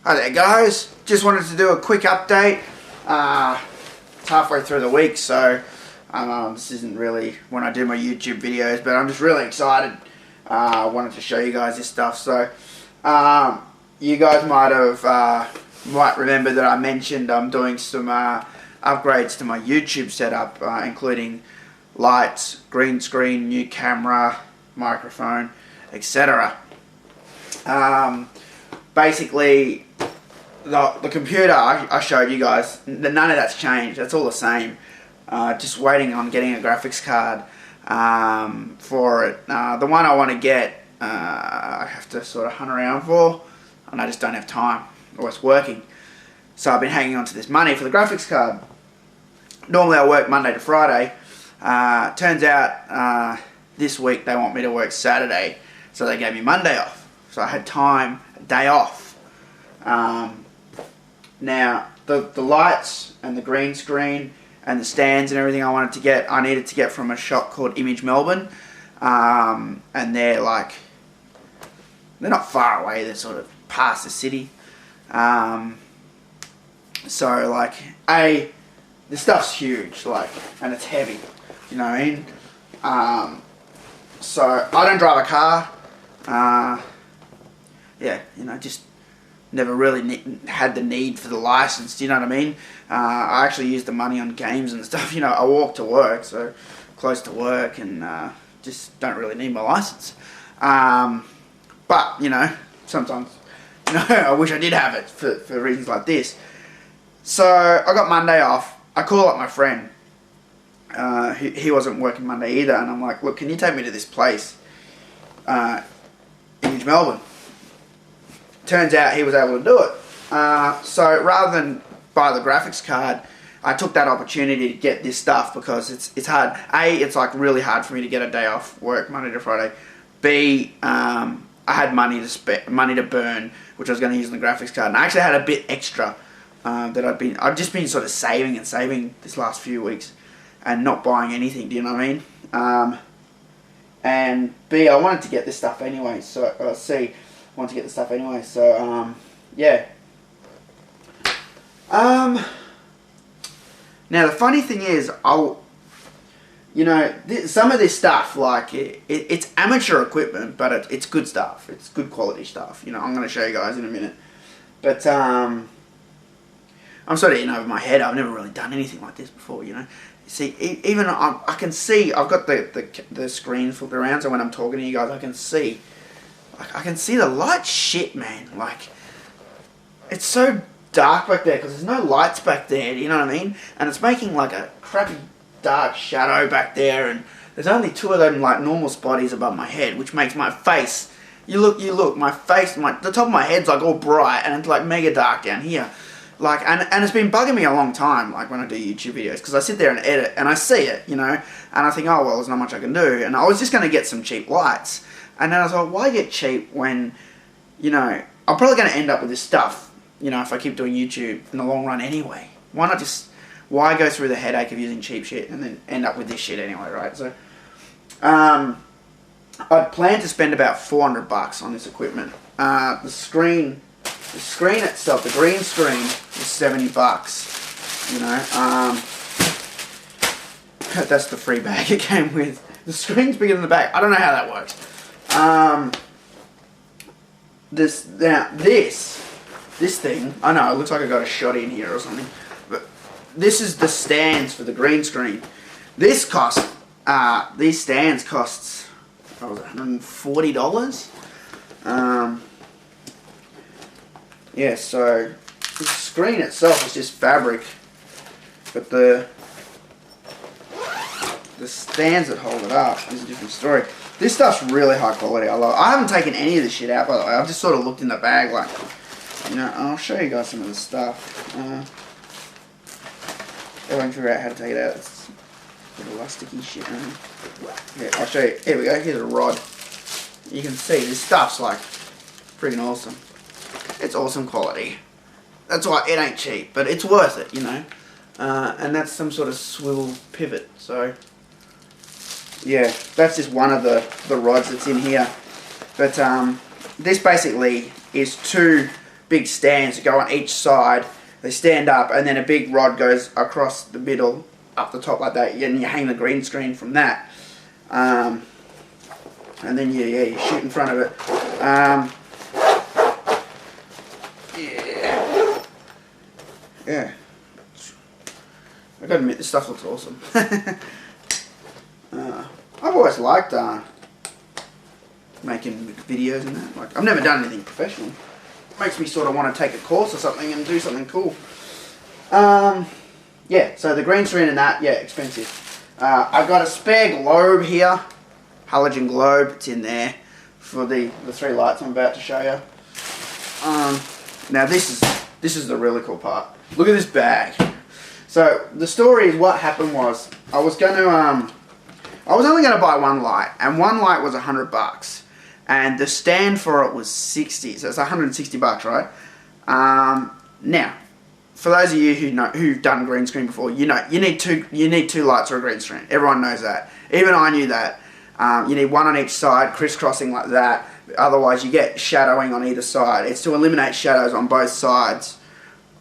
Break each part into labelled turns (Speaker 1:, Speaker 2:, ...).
Speaker 1: Hi there guys, just wanted to do a quick update. It's halfway through the week, so this isn't really when I do my YouTube videos, but I'm just really excited. I wanted to show you guys this stuff. So you guys might remember that I mentioned I'm doing some upgrades to my YouTube setup, including lights, green screen, new camera, microphone, etc. Basically, the computer I showed you guys, none of that's changed. That's all the same. Just waiting on getting a graphics card for it. The one I want to get, I have to sort of hunt around for, and I just don't have time, or it's working. So I've been hanging on to this money for the graphics card. Normally I work Monday to Friday. Turns out this week they want me to work Saturday, so they gave me Monday off. So I had time, a day off. Now the lights and the green screen and the stands and everything I needed to get from a shop called Image Melbourne, and they're not far away. They're sort of past the city. So the stuff's huge, and it's heavy. You know what I mean? So I don't drive a car. Yeah, just never really had the need for the license. Do you know what I mean? I actually use the money on games and stuff. I walk to work, so close to work, and just don't really need my license. But sometimes I wish I did have it for reasons like this. So I got Monday off. I call up my friend. He wasn't working Monday either, and I'm like, look, can you take me to this place, Image Melbourne? Turns out he was able to do it. So rather than buy the graphics card, I took that opportunity to get this stuff because it's hard. A, it's really hard for me to get a day off work Monday to Friday. B, I had money to burn, which I was going to use on the graphics card, and I actually had a bit extra that I've just been sort of saving this last few weeks and not buying anything. Do you know what I mean? And B, I wanted to get this stuff anyway. So C, want to get the stuff anyway, so yeah. Now the funny thing is, some of this stuff, it's amateur equipment, but it's good stuff. It's good quality stuff. I'm going to show you guys in a minute. But I'm sort of in over my head. I've never really done anything like this before. See, even I can see. I've got the screen flipped around, so when I'm talking to you guys, I can see. I can see the light shit, man. It's so dark back there because there's no lights back there, do you know what I mean? And it's making a crappy dark shadow back there, and there's only two of them normal spotties above my head, which makes my face, you look, my face, the top of my head's all bright, and it's mega dark down here. And it's been bugging me a long time, when I do YouTube videos, because I sit there and edit, and I see it, and I think, oh, well, there's not much I can do, and I was just going to get some cheap lights. And then I was like, why get cheap when, I'm probably going to end up with this stuff, if I keep doing YouTube in the long run anyway. Why go through the headache of using cheap shit and then end up with this shit anyway, right? So, I'd planned to spend about $400 on this equipment. The screen itself, the green screen, is $70. That's the free bag it came with. The screen's bigger than the back. I don't know how that works. This thing, I know, it looks like I got a shot in here or something, but this is the stands for the green screen. These stands cost, $140? Yeah, so the screen itself is just fabric, but the stands that hold it up is a different story. This stuff's really high quality. I haven't taken any of this shit out, by the way. I've just sort of looked in the bag, I'll show you guys some of the stuff. If I can figure out how to take it out. It's a bit of elasticy shit. Yeah, I'll show you. Here we go. Here's a rod. You can see this stuff's freaking awesome. It's awesome quality. That's why it ain't cheap, but it's worth it, And that's some sort of swivel pivot. So yeah, that's just one of the rods that's in here. But this basically is two big stands that go on each side. They stand up, and then a big rod goes across the middle, up the top like that, and you hang the green screen from that. And then you shoot in front of it. Yeah. I gotta admit, this stuff looks awesome. I've always liked making videos and that. Like, I've never done anything professional. It makes me sort of want to take a course or something and do something cool. Yeah, so the green screen and that, yeah, expensive. I've got a spare globe here, halogen globe. It's in there for the 3 lights I'm about to show you. Now this is the really cool part. Look at this bag. So the story is, what happened was I was only gonna buy one light, and one light was $100, and the stand for it was 60, so it's $160, right? Now, for those of you who've done green screen before, you know you need two lights or a green screen. Everyone knows that. Even I knew that. You need one on each side, crisscrossing like that. Otherwise, you get shadowing on either side. It's to eliminate shadows on both sides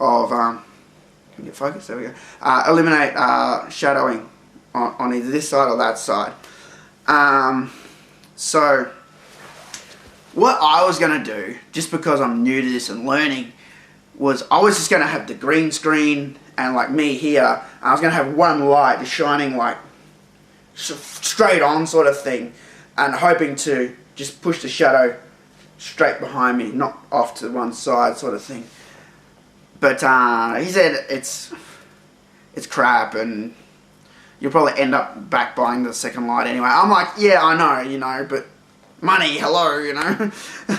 Speaker 1: of. Can you get focus? There we go. Eliminate shadowing on either this side or that side. So, what I was going to do, just because I'm new to this and learning, was I was just going to have the green screen and like me here. I was going to have one light just shining like straight on sort of thing, and hoping to just push the shadow straight behind me, not off to one side sort of thing. But he said it's crap, and you'll probably end up back buying the second light anyway. I'm like, yeah, I know, you know, but money, hello, you know.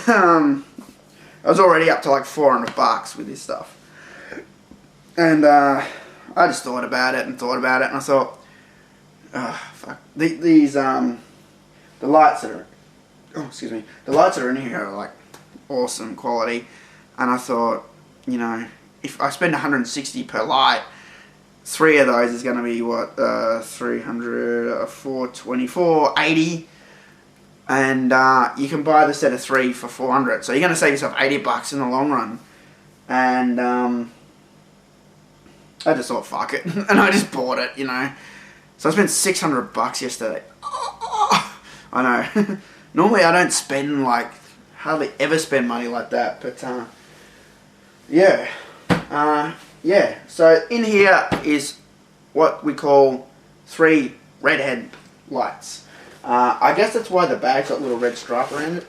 Speaker 1: I was already up to like $400 with this stuff, and I just thought about it, and I thought, oh, fuck, these the lights that are, the lights that are in here are like awesome quality, and I thought, you know, if I spend $160 per light, 3 of those is going to be what, 300, 420, 480, and you can buy the set of 3 for $400. So you're going to save yourself $80 in the long run. And I just thought, fuck it, and I just bought it, you know. So I spent $600 yesterday. I know. Normally I don't spend like, hardly ever spend money like that, but yeah. Yeah, so in here is what we call 3 redhead lights. I guess that's why the bag's got a little red stripe around it,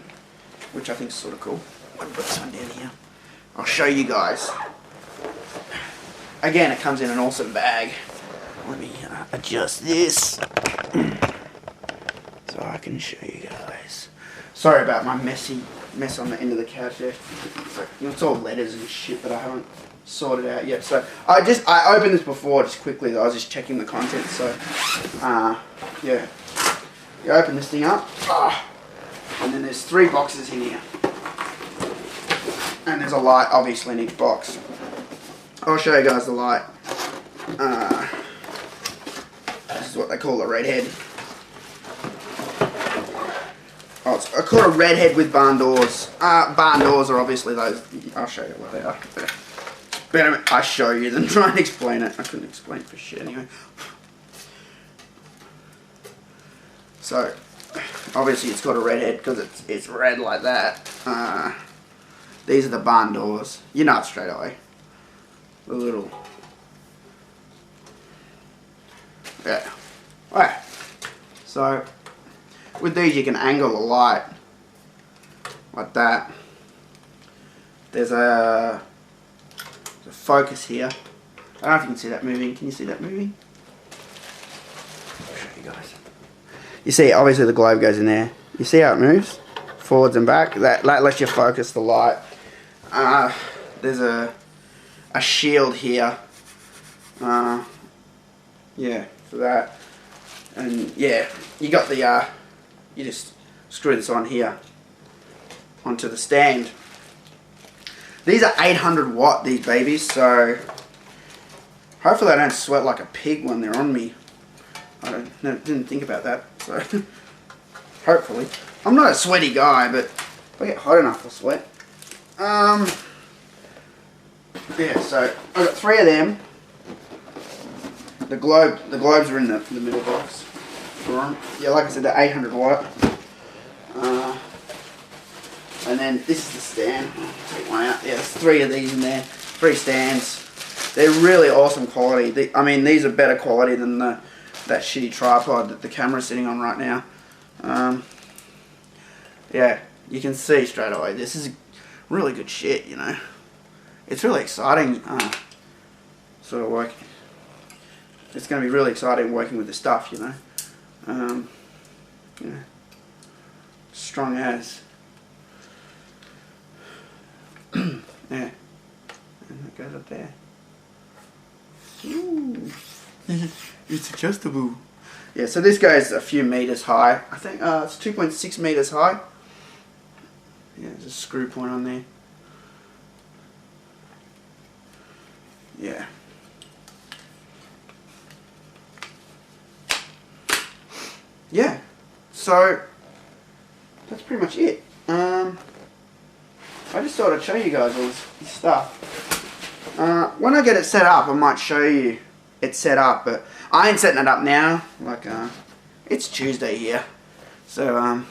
Speaker 1: which I think is sort of cool. I'll put this one down here. I'll show you guys. Again, it comes in an awesome bag. Let me adjust this so I can show you guys. Sorry about my mess on the end of the couch there. It's all letters and shit that I haven't sorted out yet. So I opened this before just quickly. I was just checking the contents. So yeah, you open this thing up, and then there's 3 boxes in here, and there's a light obviously in each box. I'll show you guys the light. This is what they call a redhead. Oh, I call it a redhead with barn doors. Barn doors are obviously those. I'll show you what they are. Better I show you than try and explain it. I couldn't explain it for shit anyway. So, obviously it's got a redhead because it's red like that. These are the barn doors. You know it straight away. The little... Yeah. Alright. So, with these you can angle the light like that. There's a focus here. I don't know if you can see that moving. Can you see that moving? I'll show you guys. You see, obviously the globe goes in there. You see how it moves? Forwards and back. That lets you focus the light. There's a shield here. Yeah, for that. And yeah, you got the, you just screw this on here, onto the stand. These are 800 watt, these babies, so hopefully I don't sweat like a pig when they're on me. Didn't think about that, so hopefully. I'm not a sweaty guy, but if I get hot enough I'll sweat. Yeah, so I got 3 of them. The globes are in the middle box. Yeah, like I said, they're 800 watt. And then this is the stand. I'll take one out. Yeah, there's 3 of these in there. 3 stands. They're really awesome quality. I mean, these are better quality than that shitty tripod that the camera's sitting on right now. Yeah, you can see straight away. This is really good shit, you know. It's really exciting. Sort of work. It's going to be really exciting working with the stuff, you know. Yeah. Strong as. Yeah. And it goes up there. Ooh. It's adjustable. Yeah, so this goes a few meters high. I think it's 2.6 meters high. Yeah, there's a screw point on there. Yeah. Yeah. So that's pretty much it. I just thought I'd show you guys all this stuff. When I get it set up, I might show you it set up, but I ain't setting it up now. Like, it's Tuesday here, so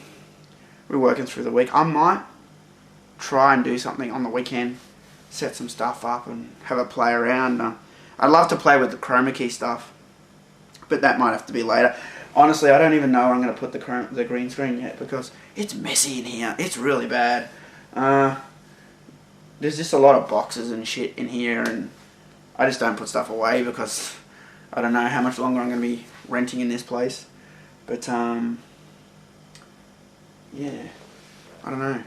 Speaker 1: we're working through the week. I might try and do something on the weekend, set some stuff up and have a play around. I'd love to play with the chroma key stuff, but that might have to be later. Honestly, I don't even know where I'm going to put the green screen yet because it's messy in here. It's really bad. There's just a lot of boxes and shit in here, and I just don't put stuff away because I don't know how much longer I'm going to be renting in this place. But, yeah, I don't know.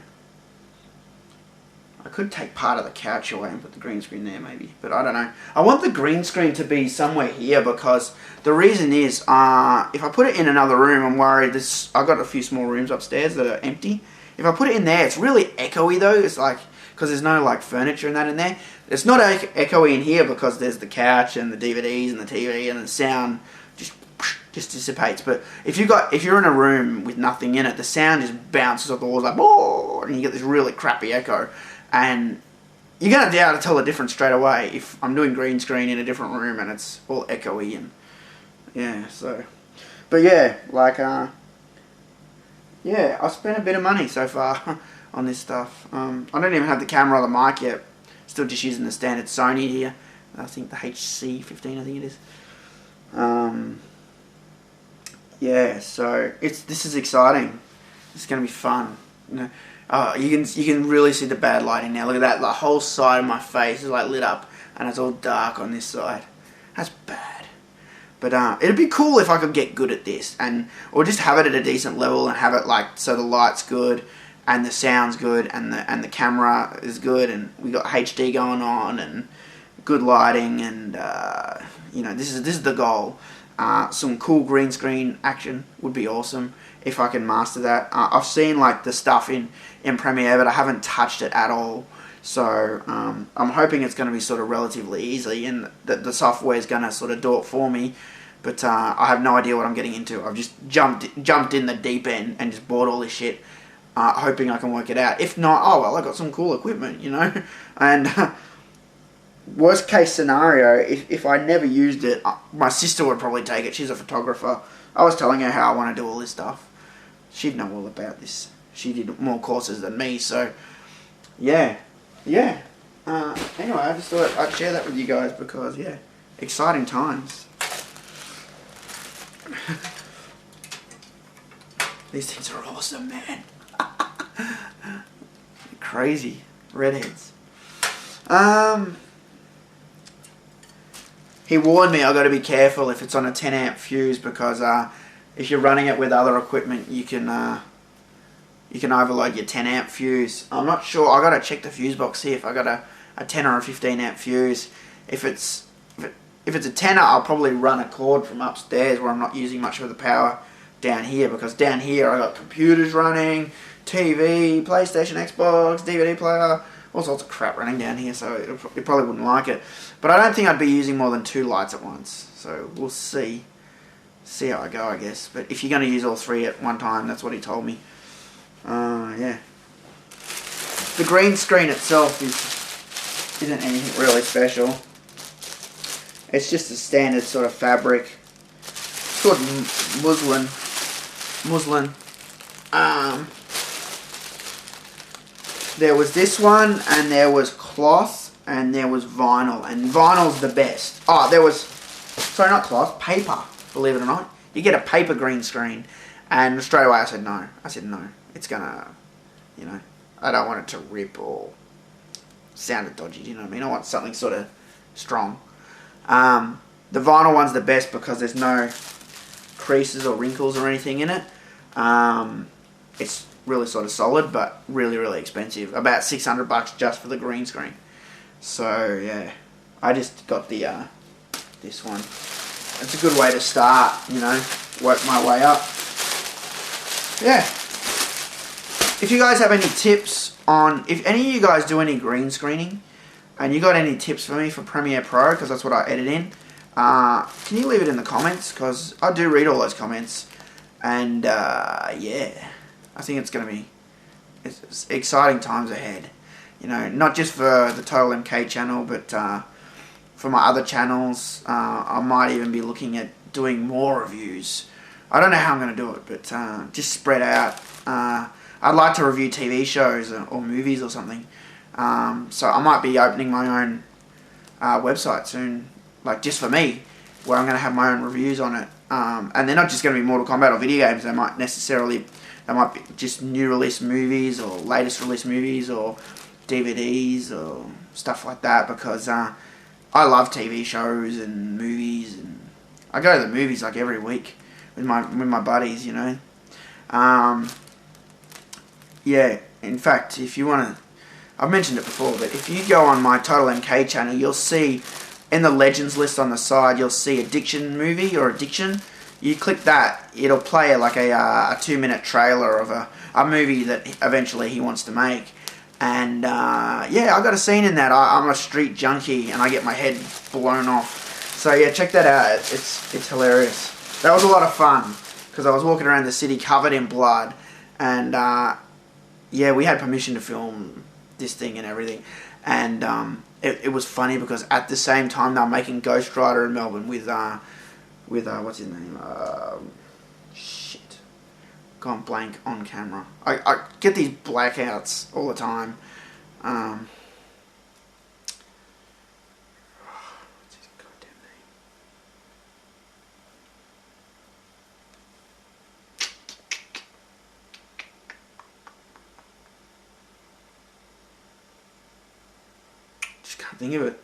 Speaker 1: I could take part of the couch away and put the green screen there maybe, but I don't know. I want the green screen to be somewhere here because the reason is, if I put it in another room, I'm worried I've got a few small rooms upstairs that are empty. If I put it in there, it's really echoey though. It's like, because there's no like furniture and that in there. It's not echoey in here because there's the couch and the DVDs and the TV and the sound just dissipates. But if you're in a room with nothing in it, the sound just bounces off the walls like, oh, and you get this really crappy echo. And you're going to be able to tell the difference straight away if I'm doing green screen in a different room and it's all echoey and yeah, so. But yeah, like, yeah, I spent a bit of money so far on this stuff. I don't even have the camera or the mic yet. Still just using the standard Sony here. I think the HC15, I think it is. Yeah, so this is exciting. It's going to be fun. You know, you can really see the bad lighting now. Look at that. The whole side of my face is like lit up, and it's all dark on this side. That's bad. But it'd be cool if I could get good at this, or just have it at a decent level and have it like so the light's good and the sound's good and the camera is good and we got HD going on and good lighting and you know, this is the goal. Some cool green screen action would be awesome if I can master that. I've seen like the stuff in Premiere, but I haven't touched it at all. So I'm hoping it's going to be sort of relatively easy and that the software is going to sort of do it for me. But I have no idea what I'm getting into. I've just jumped in the deep end and just bought all this shit, hoping I can work it out. If not, oh well, I got some cool equipment, you know. And worst case scenario, if I never used it, my sister would probably take it. She's a photographer. I was telling her how I want to do all this stuff. She'd know all about this. She did more courses than me, so yeah. Anyway, I just thought I'd share that with you guys because, yeah, exciting times. These things are awesome, man. Crazy. Redheads. He warned me I've got to be careful if it's on a 10 amp fuse because if you're running it with other equipment, you can overload your 10 amp fuse. I'm not sure. I got to check the fuse box here if I got a 10 or a 15 amp fuse. If it's a 10er, I'll probably run a cord from upstairs where I'm not using much of the power down here because down here I got computers running, TV, PlayStation, Xbox, DVD player, all sorts of crap running down here, so it probably wouldn't like it. But I don't think I'd be using more than 2 lights at once, so we'll see. See how I go, I guess. But if you're going to use all 3 at one time, that's what he told me. Yeah. The green screen itself is isn't anything really special. It's just a standard sort of fabric. It's called muslin. There was this one, and there was cloth, and there was vinyl. And vinyl's the best. Oh, there was... Sorry, not cloth. Paper, believe it or not. You get a paper green screen. And straight away I said no. It's gonna... You know... I don't want it to rip or sound dodgy, you know what I mean? I want something sort of strong. The vinyl one's the best because there's no creases or wrinkles or anything in it. It's really sort of solid, but really, really expensive. About $600 just for the green screen. So, yeah. I just got the this one. It's a good way to start, you know, work my way up. Yeah. If you guys have any tips on, if any of you guys do any green screening, and you got any tips for me for Premiere Pro, because that's what I edit in, can you leave it in the comments? Because I do read all those comments, and yeah, I think it's going to be it's exciting times ahead. You know, not just for the TotalMK channel, but for my other channels. I might even be looking at doing more reviews. I don't know how I'm going to do it, but just spread out. I'd like to review TV shows or movies or something. So I might be opening my own website soon, like just for me, where I'm going to have my own reviews on it. And they're not just going to be Mortal Kombat or video games. They might be just new release movies or latest release movies or DVDs or stuff like that, because I love TV shows and movies, and I go to the movies like every week with my buddies, you know. Yeah, in fact, if you want to, I've mentioned it before, but if you go on my TotalMK channel, you'll see in the Legends list on the side, you'll see Addiction movie or Addiction. You click that, it'll play like a 2-minute trailer of a movie that eventually he wants to make. And yeah, I got a scene in that. I'm a street junkie and I get my head blown off. So yeah, check that out. It's hilarious. That was a lot of fun because I was walking around the city covered in blood, and yeah, we had permission to film this thing and everything, and it was funny because at the same time they were making Ghost Rider in Melbourne with what's his name? Shit, gone blank on camera. I get these blackouts all the time. What's his goddamn name? Just can't think of it.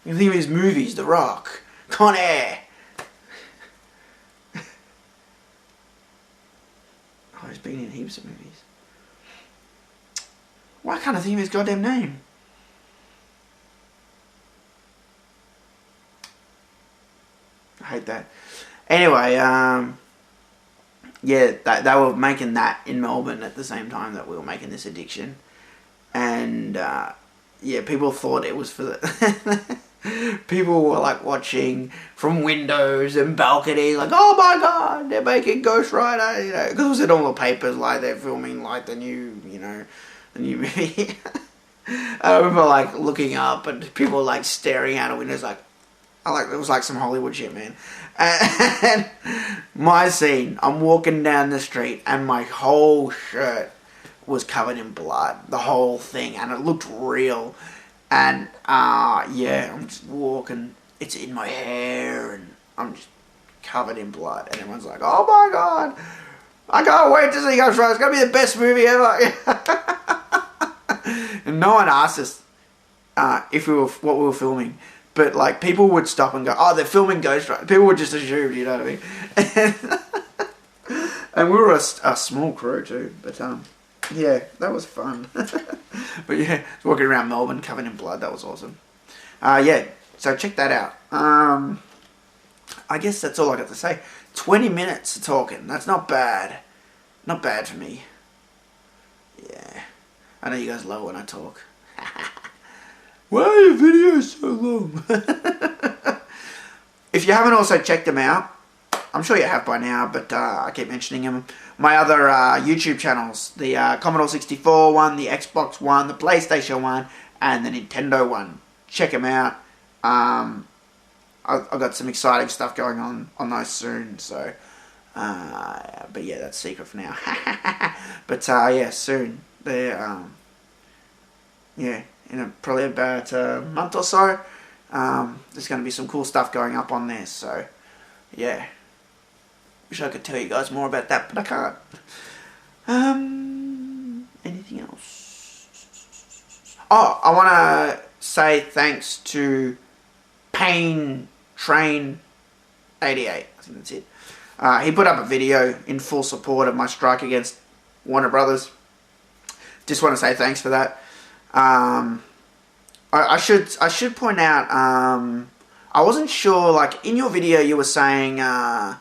Speaker 1: You can think of his movies, The Rock, Con Air. Oh, he's been in heaps of movies. Why can't I think of his goddamn name? I hate that. Anyway, yeah, they were making that in Melbourne at the same time that we were making this Addiction. And, yeah, people thought it was for the... People were like watching from windows and balconies, like, oh my god, they're making Ghost Rider, you know, because it was in all the papers, like they're filming like the new, you know, the new movie. I remember like looking up and people like staring out of windows, like, it was like some Hollywood shit, man. And my scene, I'm walking down the street and my whole shirt was covered in blood, the whole thing, and it looked real. And, yeah, I'm just walking, it's in my hair, and I'm just covered in blood. And everyone's like, oh my god, I can't wait to see Ghost Rider, it's going to be the best movie ever. And no one asked us what we were filming. But, like, people would stop and go, oh, they're filming Ghost Rider. People would just assume, you know what I mean? And we were a small crew, too. But, yeah, that was fun. But yeah, walking around Melbourne covered in blood, that was awesome. Yeah, so check that out. I guess that's all I got to say. 20 minutes of talking, that's not bad. Not bad for me. Yeah, I know you guys love when I talk. Why are your videos so long? If you haven't also checked them out, I'm sure you have by now, but I keep mentioning them. My other YouTube channels, the Commodore 64 one, the Xbox one, the PlayStation one, and the Nintendo one. Check them out. I've got some exciting stuff going on those soon. So, but yeah, that's secret for now. But yeah, soon. They're yeah, in probably about a month or so. There's going to be some cool stuff going up on there. So, yeah. Wish I could tell you guys more about that, but I can't. Anything else? Oh, I want to say thanks to Pain Train 88. I think that's it. He put up a video in full support of my strike against Warner Brothers. Just want to say thanks for that. I should point out, I wasn't sure, like, in your video you were saying that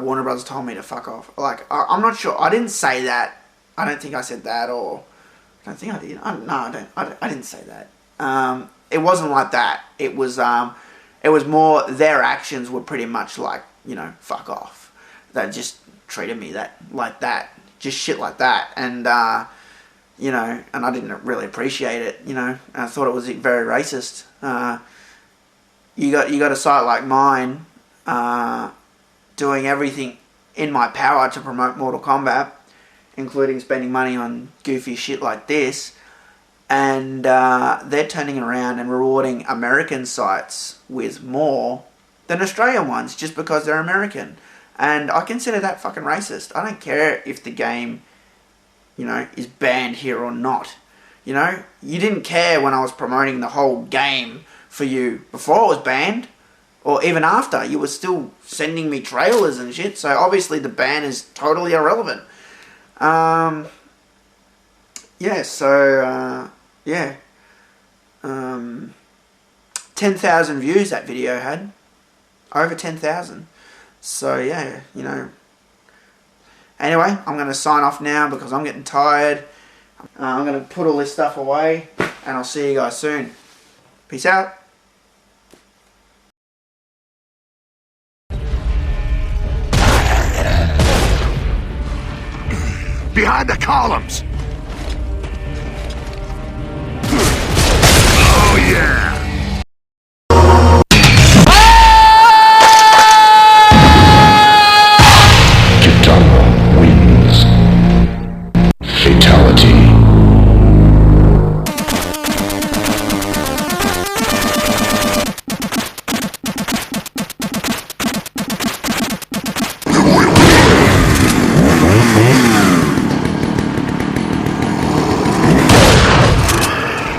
Speaker 1: Warner Brothers told me to fuck off. Like, I'm not sure. I didn't say that. I don't think I said that, or I don't think I did. I didn't say that. It wasn't like that. It was more their actions were pretty much like, you know, fuck off. They just treated me like that, just shit like that, and you know, and I didn't really appreciate it. You know, I thought it was very racist. You got a site like mine, doing everything in my power to promote Mortal Kombat, including spending money on goofy shit like this, and they're turning around and rewarding American sites with more than Australian ones just because they're American. And I consider that fucking racist. I don't care if the game, you know, is banned here or not. You know, you didn't care when I was promoting the whole game for you before it was banned, or even after. You were still sending me trailers and shit, so obviously the ban is totally irrelevant. Yeah, so, yeah. 10,000 views that video had. Over 10,000. So, yeah, you know. Anyway, I'm going to sign off now because I'm getting tired. I'm going to put all this stuff away, and I'll see you guys soon. Peace out.
Speaker 2: Behind the columns! Oh yeah! Kitana wins. Fatality.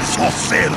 Speaker 2: Só ser